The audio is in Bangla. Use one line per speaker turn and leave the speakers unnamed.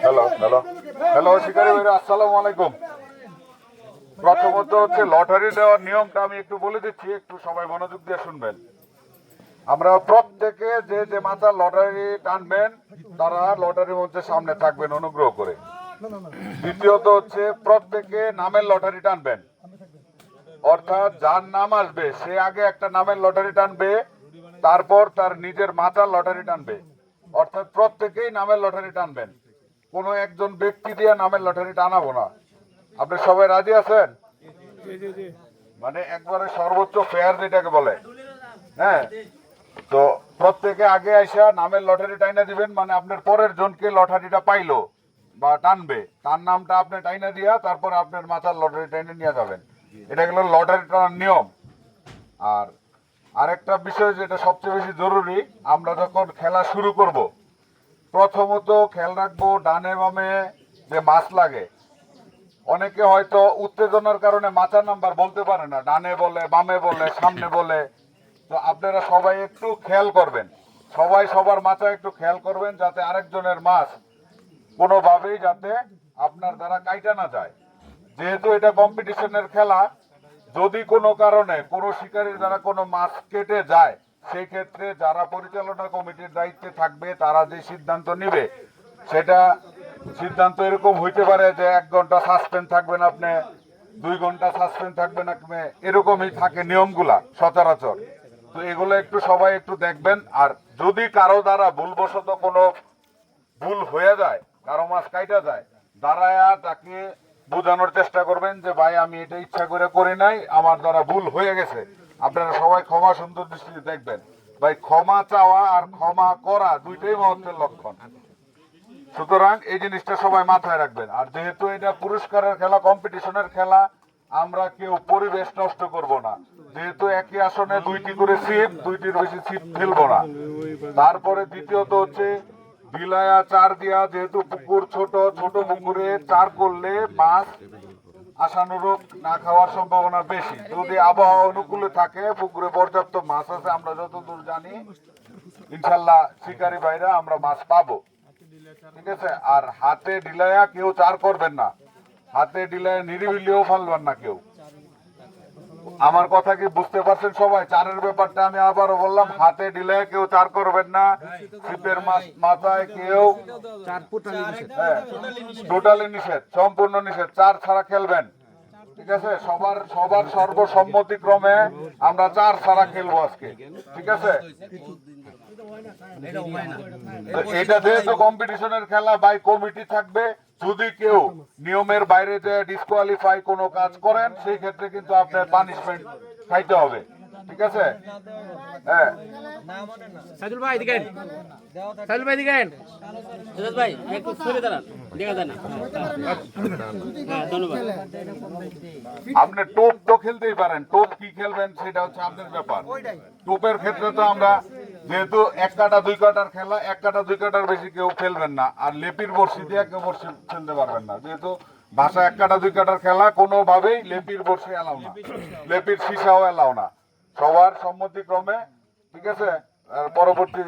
হ্যালো হ্যালো হ্যালো শিকারী ভাইরা, আসসালামু আলাইকুম। প্রথমত হচ্ছে লটারি দেওয়ার নিয়মটা আমি একটু বলে দিচ্ছি, একটু সবাই মনোযোগ দিয়ে শুনবেন। আমরা প্রত্যেকে যে যে মাথার লটারি টানবেন তারা লটারি মঞ্চের সামনে থাকবেন অনুগ্রহ করে। দ্বিতীয়ত হচ্ছে প্রত্যেকে নামের লটারি টানবেন, অর্থাৎ যার নাম আসবে সে আগে একটা নামের লটারি টানবে, তারপর তার নিজের মাথার লটারি টানবে। অর্থাৎ প্রত্যেকেই নামের লটারি টানবেন, কোনো একজন ব্যক্তি দিয়ে নামের লটারি টানাবো না। আপনি সবাই রাজি আছেন? মানে একবারে সর্বোচ্চ ফেয়ার যেটাকে বলে। হ্যাঁ, তো প্রত্যেকে আগে আইসা নামের লটারি টাইনা দিবেন, মানে আপনার পরের জনকে লটারিটা পাইলো বা টানবে তার নামটা আপনি টাইনা দিয়া তারপর আপনার মাথার লটারি টাইনে নিয়ে যাবেন। এটা গেল লটারি টানার নিয়ম। আর আরেকটা বিষয় যেটা সবচেয়ে বেশি জরুরি, আমরা যখন খেলা শুরু করব প্রথমত খেয়াল রাখবো ডানে বামে যে মাছ লাগে। অনেকে হয়তো উত্তেজনার কারণে মাথার নাম্বার বলতে পারে না, ডানে বলে, বামে বলে, সামনে বলে। তো আপনারা সবাই একটু খেয়াল করবেন, সবাই সবার মাথায় একটু খেয়াল করবেন যাতে আরেকজনের মাছ কোনোভাবেই যাতে আপনার দ্বারা কাইটা না যায়। যেহেতু এটা কম্পিটিশনের খেলা, যদি কোনো কারণে কোনো শিকারীর দ্বারা কোনো মাছ কেটে যায় সেই ক্ষেত্রে যারা পরিচালনা কমিটির দায়িত্বে থাকবে তারা যে সিদ্ধান্ত নেবে সেটা সিদ্ধান্ত এরকম হইতে পারে যে 1 ঘন্টা সাসপেন্ড থাকবেন আপনি, 2 ঘন্টা সাসপেন্ড থাকবেন আপনি, এরকমই থাকে নিয়মগুলা সচরাচর। তো এগুলো একটু সবাই একটু দেখবেন। আর যদি কারো দ্বারা ভুলবশত কোনো ভুল হয়ে যায়, কারো মাছ কাইটা যায়, দাঁড়ায়া তাকে বোঝানোর চেষ্টা করবেন যে ভাই আমি এটা ইচ্ছা করে করি নাই, আমার দ্বারা ভুল হয়ে গেছে। আপনারা সবাই ক্ষমা সুন্দর দৃষ্টিতে দেখবেন। ভাই ক্ষমা চাওয়া আর ক্ষমা করা দুইটাই মহত্বের লক্ষণ। সুতরাং এই জিনিসটা সবাই মাথায় রাখবেন। আর যেহেতু এটা পুরস্কারের খেলা, কম্পিটিশনের খেলা, আমরা কেউ পরিবেশ নষ্ট করব না। যেহেতু একই আসনে 2টি করে সিট, 2টির বেশি সিট ফেলবো না। তারপরে দ্বিতীয়ত হচ্ছে বিলায়া চার দিয়া, যেহেতু পুকুর ছোট, ছোট পুকুরে চার করলে মাছ আশানুরূপ না খাওয়ার সম্ভাবনা বেশি। যদি আবহাওয়া অনুকূলে থাকে পুকুরে পর্যাপ্ত মাছ আছে, আমরা যতদূর জানি ইনশাল্লাহ শিকারী ভাইরা আমরা মাছ পাবো। ঠিক আছে? আর হাতে ডিলায়া কেউ চার করবেন না, হাতে ডিলায়া নিরিবিলিও ফালবেন না কেউ। আমার কথা কি বুঝতে পারছেন সবাই? চারের ব্যাপারটা আমি আবারও বললাম, হাতে ডিলায়া কেউ চার করবেন না, ছিপের মাথায় কেউ টোটালি নিষেধ, সম্পূর্ণ নিষেধ, চার ছাড়া খেলবেন। ঠিক আছে? সবার সবার সর্বসম্মতিক্রমে আমরা চার ছাড়া খেলবো আজকে। ঠিক আছে? এটা যেহেতু কম্পিটিশনের খেলা, বাই কমিটি থাকবে। যদি কেউ নিয়মের বাইরে যে ডিসকোয়ালিফাই কোনো কাজ করেন সেই ক্ষেত্রে কিন্তু আপনার পানিশমেন্ট খাইতে হবে। ঠিক আছে? হ্যাঁ,
সাইদুল ভাই দিকেন, সাইদুল ভাই দিকেন, সুজাত ভাই একটু সরে দাঁড়ান, দেখা যায় না। হ্যাঁ, ধন্যবাদ।
আপনি টোপ তো খেলতেই পারেন, টোপ কি খেলবেন সেটা হচ্ছে আপনার ব্যাপার। টোপের ক্ষেত্রে তো আমরা যেহেতু 1 কাটা 2 কাটার খেলা, 1 কাটা 2 কাটার বেশি কেউ ফেলবেন না। আর লেপির বড়শি দিয়ে কেউ বড়শি ফেলতে পারবেন না, যেহেতু ভাষা 1 কাটা 2 কাটার খেলা, কোনোভাবেই লেপির বড়শি এলাও না, লেপির সীসাও এলাও না, সবার সম্মতিক্রমে। ঠিক আছে? আর পরবর্তী